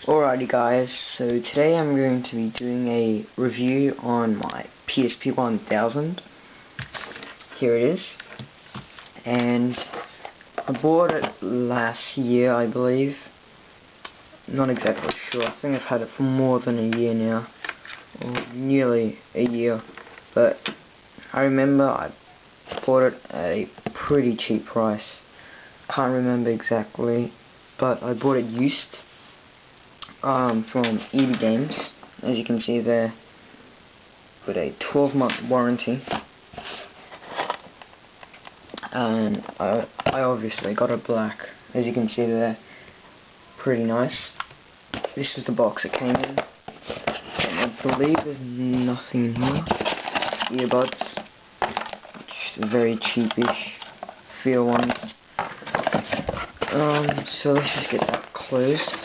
Alrighty guys, so today I'm going to be doing a review on my PSP 1000. Here it is. And I bought it last year, I believe. Not exactly sure. I think I've had it for more than a year now. Or nearly a year. But I remember I bought it at a pretty cheap price. Can't remember exactly, but I bought it used. From EB Games, as you can see there, with a 12-month warranty, and I obviously got it black, as you can see there. Pretty nice. This was the box it came in, and I believe there's nothing in here. Earbuds, which are very cheapish feel ones. So let's just get that closed.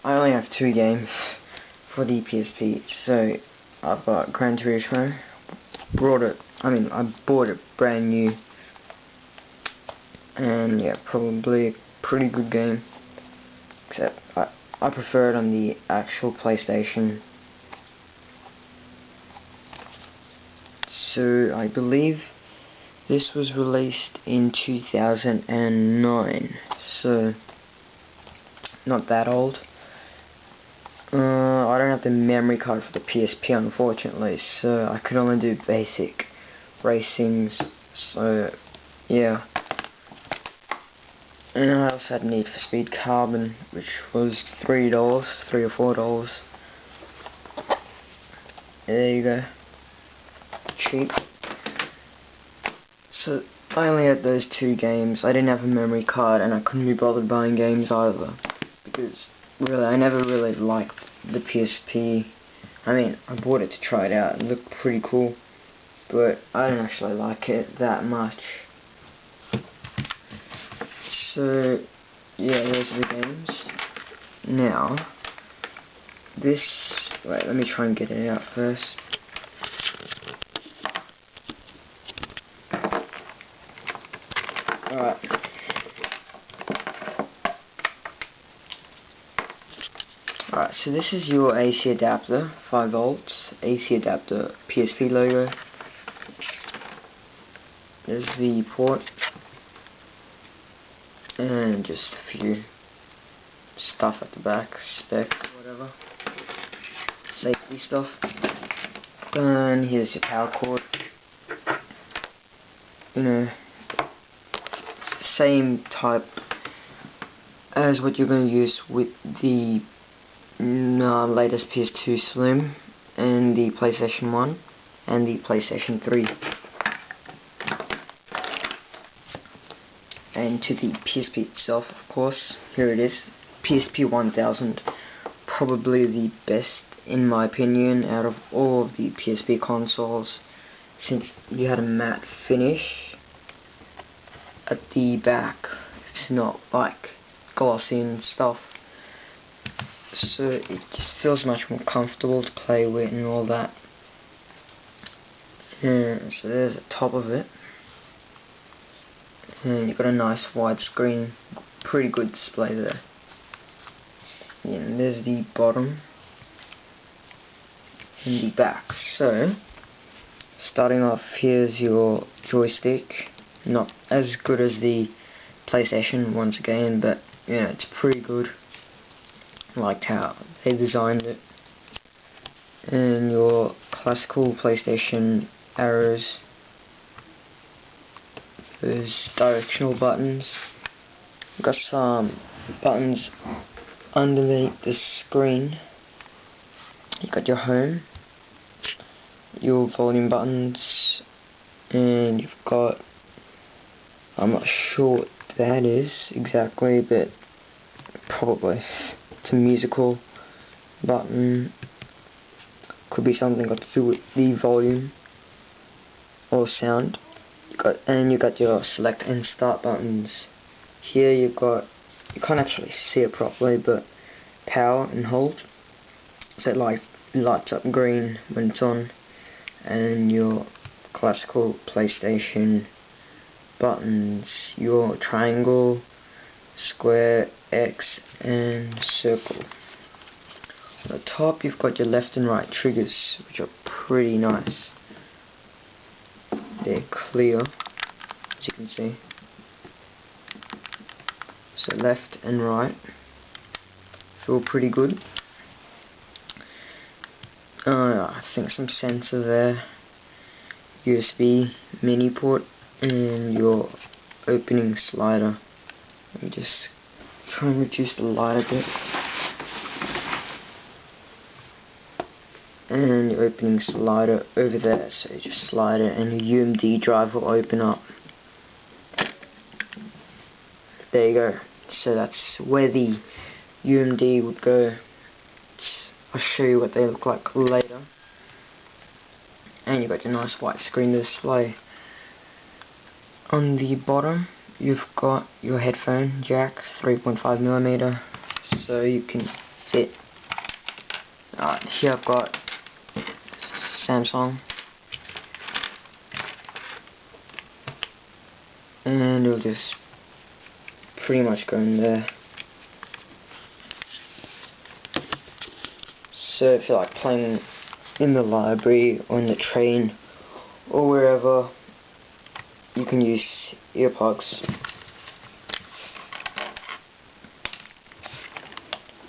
I only have 2 games for the PSP, so I've got Gran Turismo. I bought it brand new, and yeah, probably a pretty good game. Except I prefer it on the actual PlayStation. So I believe this was released in 2009, so not that old. I don't have the memory card for the PSP, unfortunately, so I could only do basic racings, so yeah. And I also had Need for Speed Carbon, which was $3 or $4. There you go. Cheap. So I only had those 2 games. I didn't have a memory card, and I couldn't be bothered buying games either, because really, I never really liked the PSP. I mean, I bought it to try it out. It looked pretty cool, but I don't actually like it that much. So, yeah, those are the games. Now, wait, let me try and get it out first. Alright. Alright, so this is your AC adapter, 5 volts, AC adapter, PSP logo. There's the port, and just a few stuff at the back, spec, whatever, safety stuff. And here's your power cord. You know, it's the same type as what you're going to use with the latest PS2 Slim and the PlayStation 1 and the PlayStation 3. And to the PSP itself, of course, here it is, PSP 1000, probably the best in my opinion out of all of the PSP consoles, since you had a matte finish at the back. It's not like glossy and stuff. So it just feels much more comfortable to play with and all that. And so there's the top of it. And you've got a nice wide screen, pretty good display there. And there's the bottom and the back. So, starting off, here's your joystick. Not as good as the PlayStation once again, but you know, it's pretty good. I liked how they designed it. And your classical PlayStation arrows, those directional buttons. You've got some buttons underneath the screen. You've got your home, your volume buttons, and you've got, I'm not sure what that is exactly, but probably it's a musical button. Could be something got to do with the volume or sound. You got your select and start buttons. Here you can't actually see it properly, but power and hold. So it lights up green when it's on, and your classical PlayStation buttons, your triangle, square, X, and circle. On the top you've got your left and right triggers, which are pretty nice. They're clear, as you can see. So left and right feel pretty good. I think some sensor there, USB mini port, and your opening slider. Let me just try and reduce the light a bit. And your opening slider over there, so you just slide it and your UMD drive will open up. There you go. So that's where the UMD would go. I'll show you what they look like later. And you've got your nice white screen display. On the bottom you've got your headphone jack, 3.5mm, so you can fit. Here I've got Samsung, and it'll just pretty much go in there. So if you like playing in the library or in the train or wherever, you can use earplugs.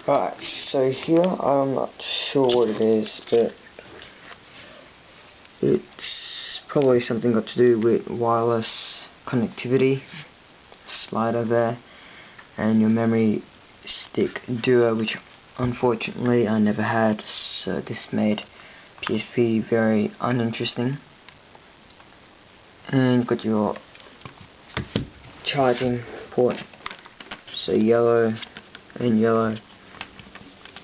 Right, so here I'm not sure what it is, but it's probably something got to do with wireless connectivity. Slider there, and your memory stick duo, which unfortunately I never had, so this made PSP very uninteresting. And you've got your charging port, so yellow and yellow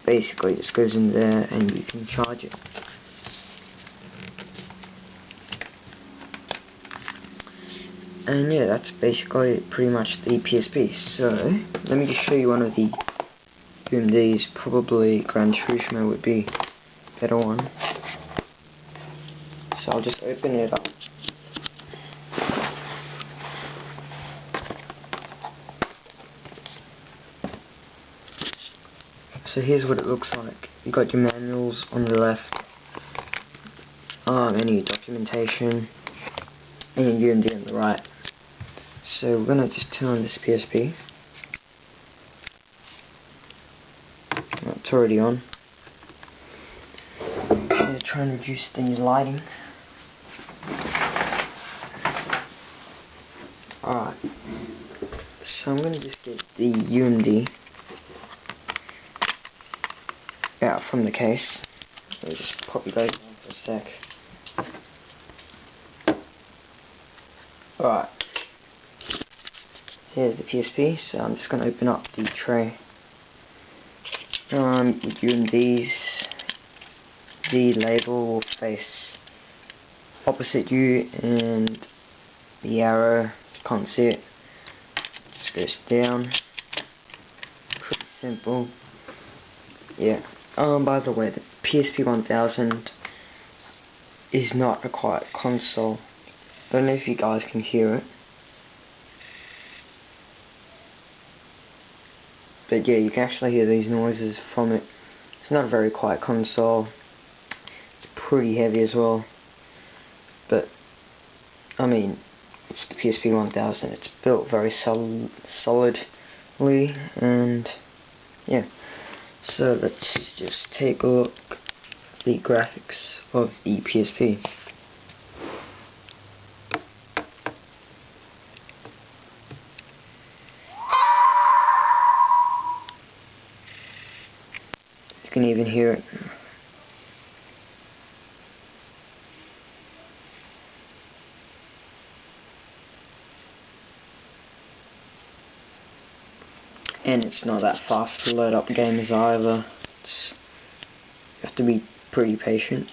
basically just goes in there and you can charge it. And yeah, that's basically pretty much the PSP. So let me just show you one of the UMDs. Probably Gran Turismo would be a better one. So I'll just open it up. So here's what it looks like. You got your manuals on the left, any documentation, and your UMD on the right. So we're gonna just turn on this PSP. It's already on. I'm gonna try and reduce the lighting. Alright. So I'm gonna just get the UMD out from the case. So just pop it over for a sec. Alright. Here's the PSP, so I'm just going to open up the tray. With UMDs, the label will face opposite you, and the arrow, you can't see it, just goes down. Pretty simple. Yeah. By the way, the PSP 1000 is not a quiet console. I don't know if you guys can hear it. But yeah, you can actually hear these noises from it. It's not a very quiet console. It's pretty heavy as well. But, I mean, it's the PSP 1000. It's built very solidly, and yeah. So let's just take a look at the graphics of the PSP. You can even hear it. And it's not that fast to load up games either. You have to be pretty patient.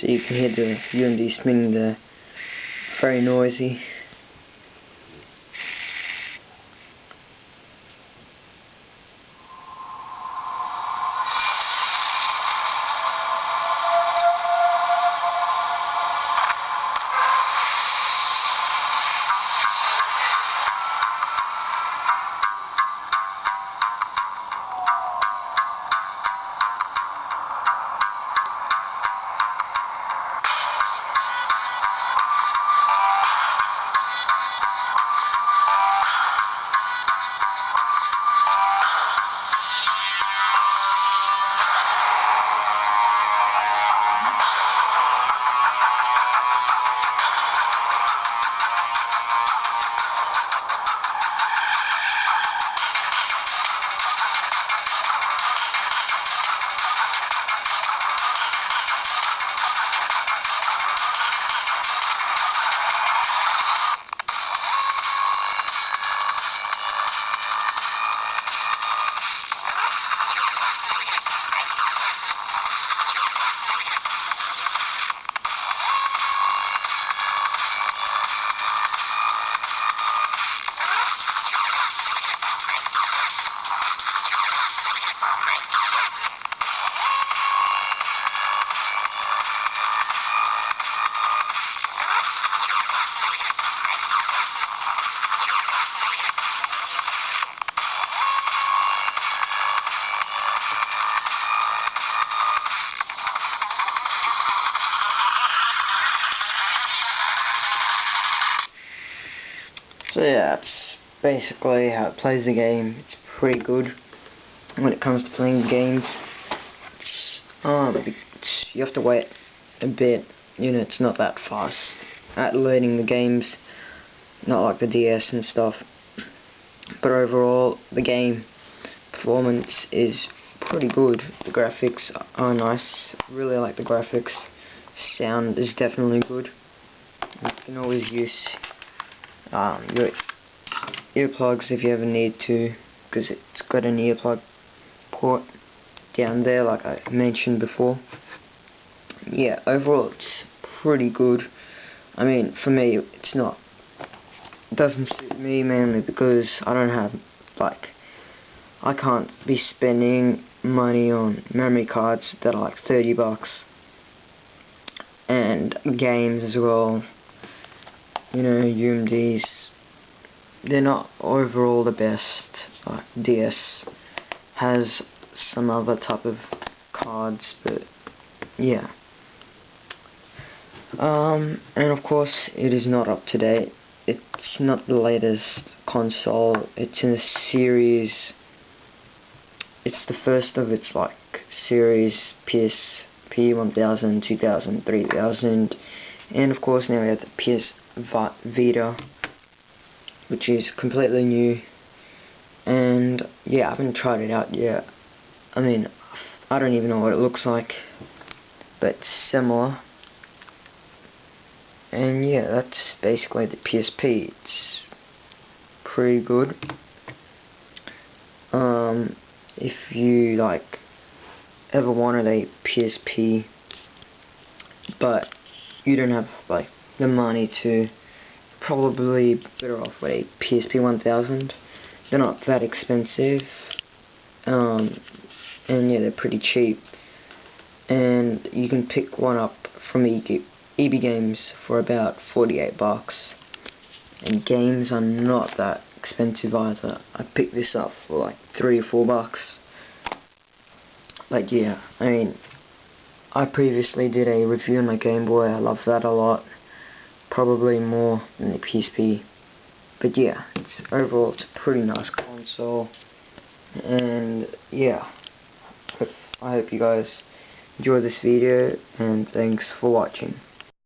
So you can hear the UMD spinning there. Very noisy. So yeah, that's basically how it plays the game. It's pretty good when it comes to playing games. You have to wait a bit, it's not that fast at learning the games, not like the DS and stuff. But overall, the game performance is pretty good. The graphics are nice. Really like the graphics. Sound is definitely good. You can always use your earplugs if you ever need to, because it's got an earplug port down there like I mentioned before. Yeah, overall it's pretty good. I mean, for me it doesn't suit me mainly because I don't have, I can't be spending money on memory cards that are like $30 and games as well. UMDs, they're not overall the best. Like DS has some other type of cards, but yeah. And of course it is not up to date. It's not the latest console. It's in a series. It's the first of its series, PSP 1000, 2000, 3000, and of course now we have the PS Vita, which is completely new. And yeah, I haven't tried it out yet. I mean, I don't even know what it looks like, but it's similar. And yeah, that's basically the PSP. It's pretty good. If you ever wanted a PSP but you don't have the money to, probably better off with a PSP 1000. They're not that expensive, and yeah, they're pretty cheap, and you can pick one up from EB Games for about $48, and games are not that expensive either. I picked this up for $3 or $4. But yeah, I mean, I previously did a review on my Game Boy. I love that a lot, probably more than the PSP. But yeah, overall it's a pretty nice console, and yeah, I hope you guys enjoy this video, and thanks for watching.